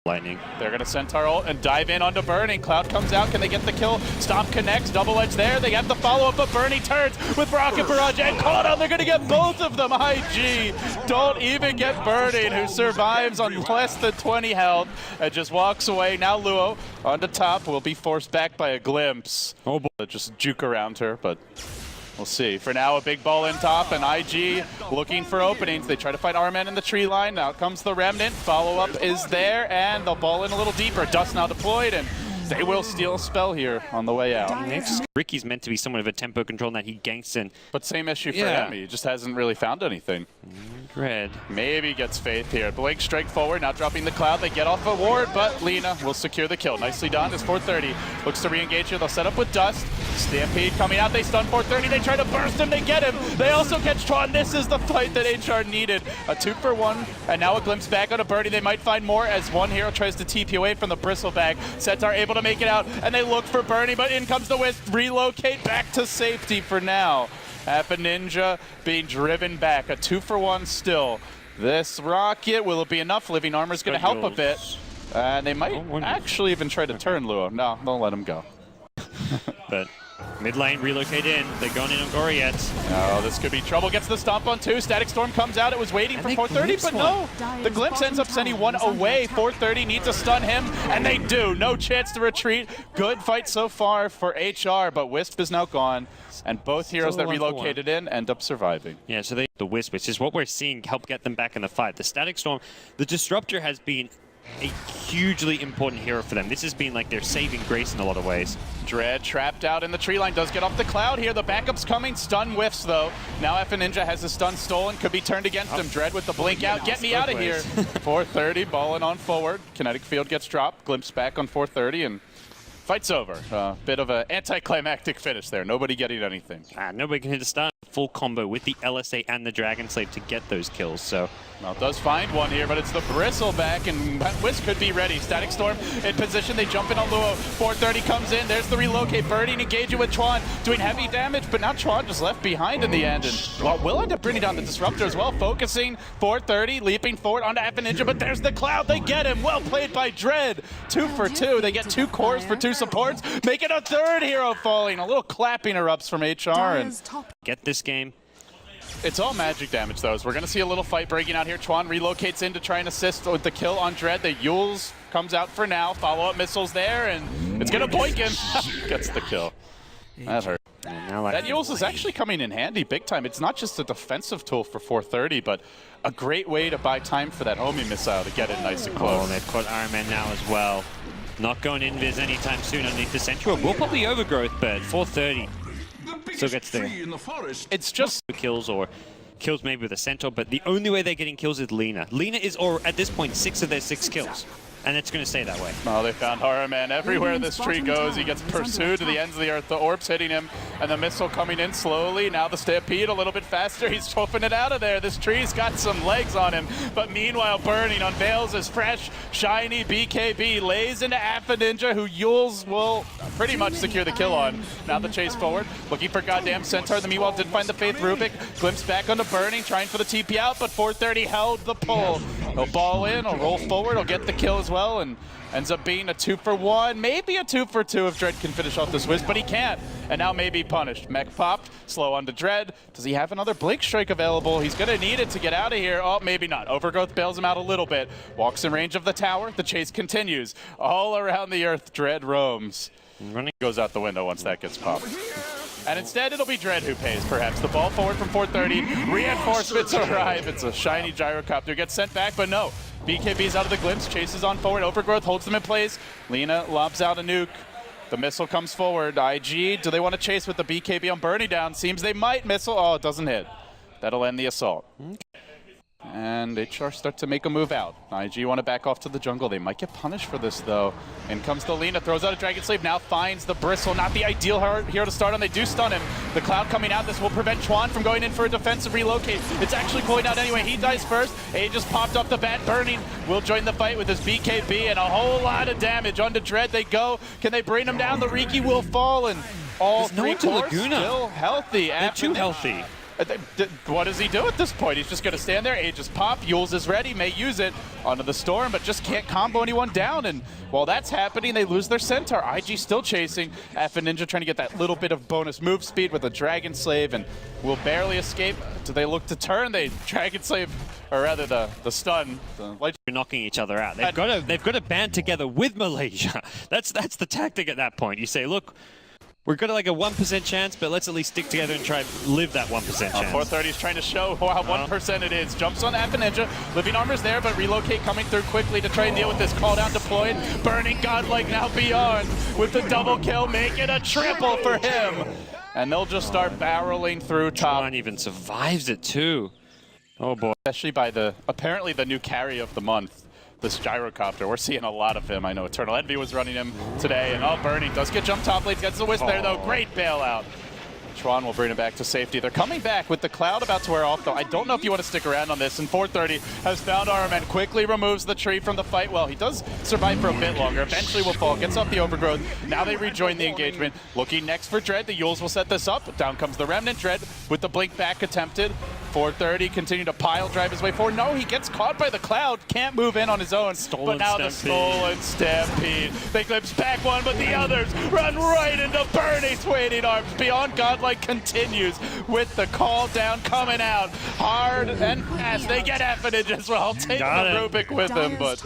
Lightning. They're going to Centaur ult and dive in onto Burning. Cloud comes out. Can they get the kill? Stomp connects. Double edge there. They have the follow-up, but Burning turns with Rocket Barrage and caught on. They're going to get both of them. IG don't even get Burning, who survives on less than 20 health and just walks away. Now Luo on the top will be forced back by a glimpse. Oh boy. Just juke around her, but we'll see. For now, a big ball in top, and IG looking for openings. They try to fight R-Man in the tree line. Now comes the Remnant. Follow-up is there, and they'll ball in a little deeper. Dust now deployed, and they will steal a spell here on the way out. Ricky's meant to be somewhat of a tempo control in that he ganks in. But same issue for him. He just hasn't really found anything. Dread. Maybe gets Faith here. Blink straight forward, now dropping the Cloud. They get off a ward, but Lina will secure the kill. Nicely done. It's 430. Looks to re-engage here. They'll set up with Dust. Stampede coming out. They stun 430. They try to burst him. They get him. They also catch Tron. This is the fight that HR needed. A 2-for-1, and now a glimpse back on a birdie. They might find more as one hero tries to TP away from the Bristleback. Centaur able to make it out, and they look for Bernie, but in comes the Wisp. Relocate back to safety for now. Appa Ninja being driven back. A 2-for-1 still. This rocket, will it be enough? Living Armor's going to help a bit. And they might actually even try to turn Luo. No, don't let him go. But mid lane relocate in. They're going in on Goriet. Oh, this could be trouble. Gets the stomp on 2. Static Storm comes out. It was waiting for 430, but no. The glimpse ends up sending one away. 430 needs to stun him, and they do. No chance to retreat. Good fight so far for HR, but Wisp is now gone. And both heroes that relocated in end up surviving. Yeah, so the Wisp, which is what we're seeing help get them back in the fight. The Static Storm, the Disruptor has been a hugely important hero for them. This has been like their saving grace in a lot of ways. Dread trapped out in the tree line, does get off the Cloud here. The backup's coming, stun whiffs though. Now Appa Ninja has his stun stolen, could be turned against him. Dread with the blink out, get me out of here. 430, balling on forward. Kinetic field gets dropped, glimpse back on 430, and fight's over. Bit of an anticlimactic finish there. Nobody getting anything. Nobody can hit a stun. Full combo with the LSA and the Dragon Slave to get those kills. So well, does find one here, but it's the Bristleback, and Wisp could be ready. Static Storm in position. They jump in on Luo. 430 comes in. There's the relocate. Birdie engaging with Tron, doing heavy damage, but now Tron just left behind in the end. And well, will end up bringing down the Disruptor as well. Focusing 430, leaping forward onto Appa Ninja, but there's the Cloud. They get him. Well played by Dread. 2 for 2. They get 2 cores for 2 supports. Make it a 3rd hero falling. A little clapping erupts from HR. And get this game. It's all magic damage, though. So we're going to see a little fight breaking out here. Tron relocates in to try and assist with the kill on Dread. The Yules comes out for now. Follow-up missiles there, and it's going to boink him. Gets the kill. That hurt. That Yules is actually coming in handy big time. It's not just a defensive tool for 430, but a great way to buy time for that homing missile to get it nice and close. Oh, they've caught Iron Man now as well. Not going invis anytime soon underneath the Central. Will probably overgrowth, but 430 still gets there. It's just kills or kills maybe with a Centaur, but the only way they're getting kills is Lina. Lina is, at this point, 6 of their 6 kills. And it's going to stay that way. Oh, they found Horror Man. Everywhere this tree goes, he gets pursued to the ends of the earth. The orb's hitting him, and the missile coming in slowly. Now the Stampede a little bit faster. He's chopping it out of there. This tree's got some legs on him. But meanwhile, Burning unveils his fresh, shiny BKB. Lays into Appa Ninja, who Yules will pretty much secure the kill on. Now the chase forward. Looking for goddamn Centaur. The meanwhile did find the Faith Rubik. Glimpse back onto Burning, trying for the TP out, but 430 held the pull. He'll ball in, he'll roll forward, he'll get the kill as well, and ends up being a 2-for-1, maybe a 2-for-2 if Dread can finish off this Wisp, but he can't, and now maybe punished. Mech popped, slow onto Dread. Does he have another Blink Strike available? He's gonna need it to get out of here. Oh, maybe not. Overgrowth bails him out a little bit. Walks in range of the tower, the chase continues. All around the earth, Dread roams. Running goes out the window once that gets popped. And instead, it'll be Dread who pays, perhaps. The ball forward from 430. Reinforcements arrive. It's a shiny gyrocopter. Gets sent back, but no. BKB's out of the glimpse. Chases on forward. Overgrowth holds them in place. Lina lobs out a nuke. The missile comes forward. IG, do they want to chase with the BKB on Burning down? Seems they might. Missile. Oh, it doesn't hit. That'll end the assault. And HR start to make a move out. IG want to back off to the jungle. They might get punished for this, though. In comes the Lina, throws out a Dragon Slave, now finds the Bristle. Not the ideal hero to start on. They do stun him. The Cloud coming out. This will prevent Tron from going in for a defensive relocate. It's actually pulling out anyway. He dies first. A just popped off the bat. Burning will join the fight with his BKB, and a whole lot of damage. Onto Dread they go. Can they bring him down? The Riki will fall, and all 3 cores still healthy. They're too healthy. What does he do at this point? He's just going to stand there, Aegis pop, Yules is ready, may use it onto the Storm, but just can't combo anyone down. And while that's happening, they lose their Centaur. IG still chasing. F and Ninja trying to get that little bit of bonus move speed with a Dragon Slave, and will barely escape. Do they look to turn? They Dragon Slave, or rather the stun. You're knocking each other out. They've got to band together with Malaysia. That's the tactic at that point. You say, look, we've got like a 1% chance, but let's at least stick together and try and live that 1% chance. 430 is trying to show how 1% it is. Jumps on F and Ninja. Living Armor's there, but Relocate coming through quickly to try and deal with this call down deployed. Burning Godlike now beyond with the double kill, make it a triple for him. And they'll just start barreling through top. Tron even survives it too. Oh boy. Especially by apparently the new carry of the month. This Gyrocopter, we're seeing a lot of him. I know Eternal Envy was running him today, and Burning does get jump top lane, gets the wisp there though, great bailout. Tron will bring him back to safety. They're coming back with the cloud about to wear off though. I don't know if you want to stick around on this, and 430 has found Armand, quickly removes the tree from the fight. Well, he does survive for a bit longer, eventually will fall, gets up the overgrowth. Now they rejoin the engagement. Looking next for Dread, the Yules will set this up. Down comes the Remnant Dread with the blink back attempted. 430 continue to pile drive his way forward. No, he gets caught by the cloud, can't move in on his own. But now the stolen Stampede. They glimpse back one, but the others run right into Bernie's waiting arms. Beyond Godlike continues with the call down coming out hard and fast. They get Affidage as well, taking the Rubik with them, but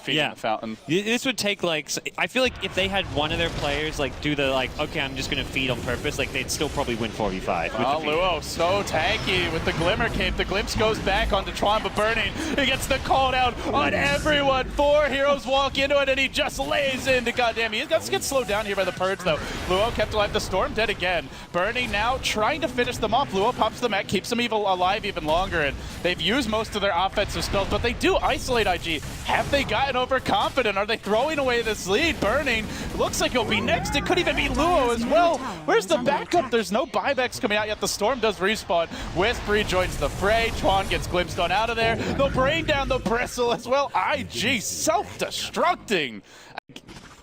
feeding the fountain. This would take like, I feel like if they had one of their players like do the like, okay, I'm just gonna feed on purpose, like they'd still probably win 4v5. Oh, Luo so tanky with the Glimmer Cape. The glimpse goes back onto Tron, but Burning, he gets the call down on everyone. 4 heroes walk into it, and he just lays into goddamn. He gets slowed down here by the Purge though. Luo kept alive. The Storm dead again. Burning now trying to finish them off. Luo pops the mech, keeps them alive even longer, and they've used most of their offensive spells, but they do isolate IG. Have they gotten overconfident? Are they throwing away this lead? Burning looks like he'll be next. It could even be Luo as well. Where's the backup? There's no buybacks coming out yet. The Storm does respawn. Wisp rejoins the fray. Tron gets glimpsed on out of there. They'll bring down the Bristle as well. IG self-destructing.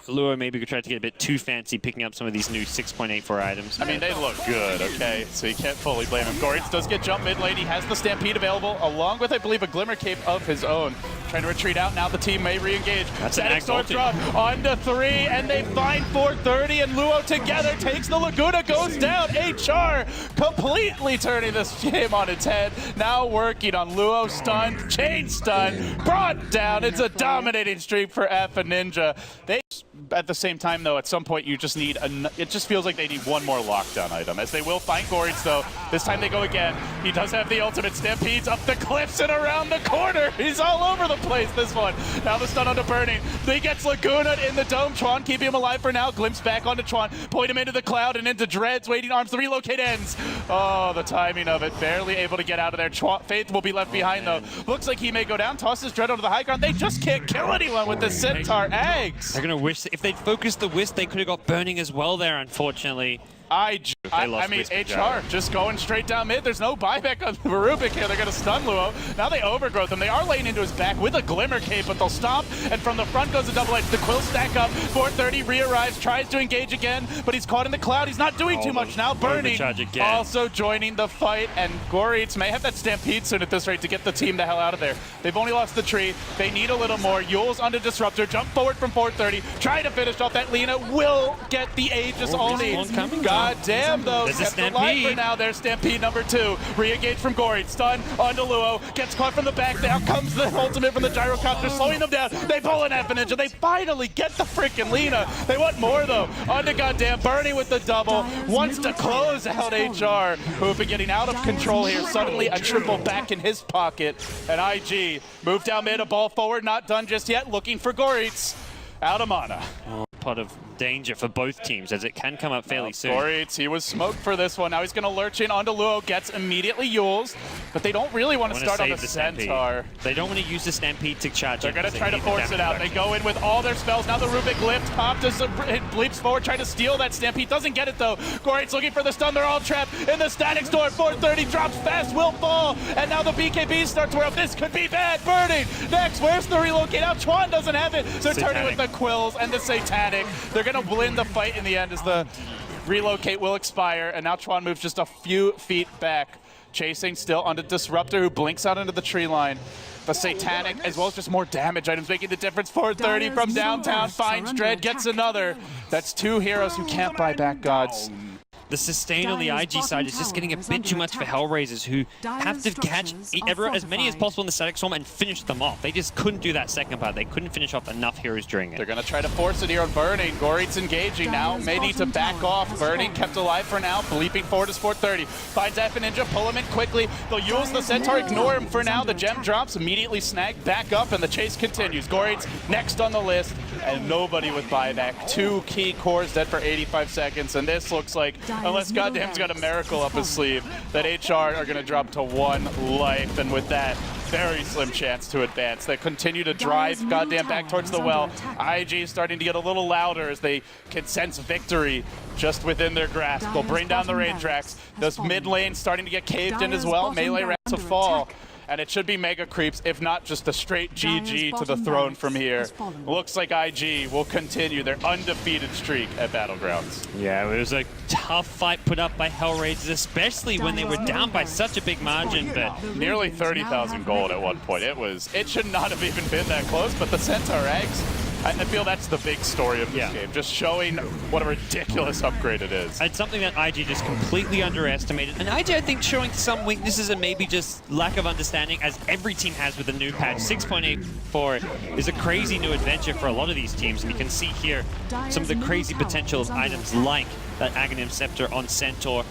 Luo maybe could try to get a bit too fancy picking up some of these new 6.84 items. I mean, they look good, okay? So you can't fully blame him. Goritz does get jump mid lane. He has the Stampede available, along with, I believe, a Glimmer Cape of his own. Trying to retreat out. Now the team may re-engage. Static Storm drop onto 3, and they find 430, and Luo together takes the Laguna, goes down. HR completely turning this game on its head. Now working on Luo stun, chain stun, brought down. It's a dominating streak for F and Ninja. At the same time, though, at some point you just need it just feels like they need one more lockdown item, as they will find Goritz, though. This time they go again. He does have the ultimate. Stampedes up the cliffs and around the corner. He's all over the place, this one. Now the stun onto Burning. He gets Laguna in the dome. Tron keeping him alive for now. Glimpse back onto Tron. Point him into the cloud and into Dread's waiting arms. The relocate ends. Oh, the timing of it. Barely able to get out of there. Faith will be left behind, though. Looks like he may go down. Tosses Dread onto the high ground. They just can't kill anyone with the Centaur eggs. They're going to wish, if they'd focused the Wisp, they could have got Burning as well there, unfortunately. I mean, HR just going straight down mid. There's no buyback on Rubik here. They're going to stun Luo. Now they overgrowth him. They are laying into his back with a Glimmer Cape, but they'll stop. And from the front goes a double edge. The Quills stack up. 430 re-arrives, tries to engage again, but he's caught in the cloud. He's not doing too much now. Burning also joining the fight, and Goritz may have that Stampede soon at this rate to get the team the hell out of there. They've only lost the tree. They need a little more. Yules onto Disruptor. Jump forward from 430. Try to finish off that. Lina will get the Aegis only. God damn, though. There's a Stampede. For now, there's Stampede number 2. Re-engage from Goritz. Stun onto Luo. Gets caught from the back. Now comes the ultimate from the Gyrocopter, slowing them down. They pull an Affidage, and they finally get the freaking Lina. They want more, though. Onto goddamn Bernie with the double. Wants to close out HR, who have been getting out of control here. Suddenly, a triple back in his pocket. And IG move down mid, a ball forward. Not done just yet. Looking for Goritz. Out of mana. Pot of danger for both teams, as it can come up fairly soon. Goritz, he was smoked for this one. Now he's going to lurch in onto Luo, gets immediately Yules, but they don't really want to start on the Centaur. They don't want to use the Stampede to charge. They're going to try to force it out. They go in with all their spells. Now the Rubik lift, Pop does it leaps forward, trying to steal that Stampede. Doesn't get it, though. Goritz looking for the stun. They're all trapped in the Static Storm. 430 drops fast, will fall, and now the BKB starts to wear up. This could be bad. Burning next. Where's the relocate out? Tron doesn't have it, so turning with the Quills and the Satanic. They're going to win the fight in the end as the relocate will expire, and now Chuan moves just a few feet back. Chasing still on the Disruptor, who blinks out into the tree line. The Satanic, as well as just more damage items, making the difference. 430 from downtown, finds Dread, gets another. That's 2 heroes who can't buy back gods. The sustain on the IG side is just getting a bit too much for HellRaisers, who have to catch as many as possible in the Static Storm and finish them off. They just couldn't do that second part. They couldn't finish off enough heroes during it. They're going to try to force it here on Burning. Goreet's engaging now. May need to back off. Burning kept alive for now. Leaping forward is 430. Finds F and Ninja, pull him in quickly. They'll use the Centaur, ignore him for now. The gem drops, immediately snagged, back up, and the chase continues. Goreet's next on the list, and nobody with buyback. 2 key cores dead for 85 seconds, and this looks like, unless Goddamn's got a miracle up his sleeve, that HR are going to drop to 1 life, and with that, very slim chance to advance. They continue to drive Goddamn back towards the well. IG is starting to get a little louder as they can sense victory just within their grasp. They'll bring down the raid tracks. Those mid lanes starting to get caved in as well. Melee rounds to fall. And it should be mega creeps, if not just a straight GG to the throne from here. Looks like IG will continue their undefeated streak at Battlegrounds. Yeah, it was a tough fight put up by HellRaisers, especially when they were down by such a big margin. But nearly 30,000 gold at one point. It should not have even been that close, but the Centaur eggs, I feel that's the big story of this game, just showing what a ridiculous upgrade it is. It's something that IG just completely underestimated. And IG, I think, showing some weaknesses and maybe just lack of understanding, as every team has with the new patch. 6.84 is a crazy new adventure for a lot of these teams, and you can see here some of the crazy potential of items like that Aghanim Scepter on Centaur,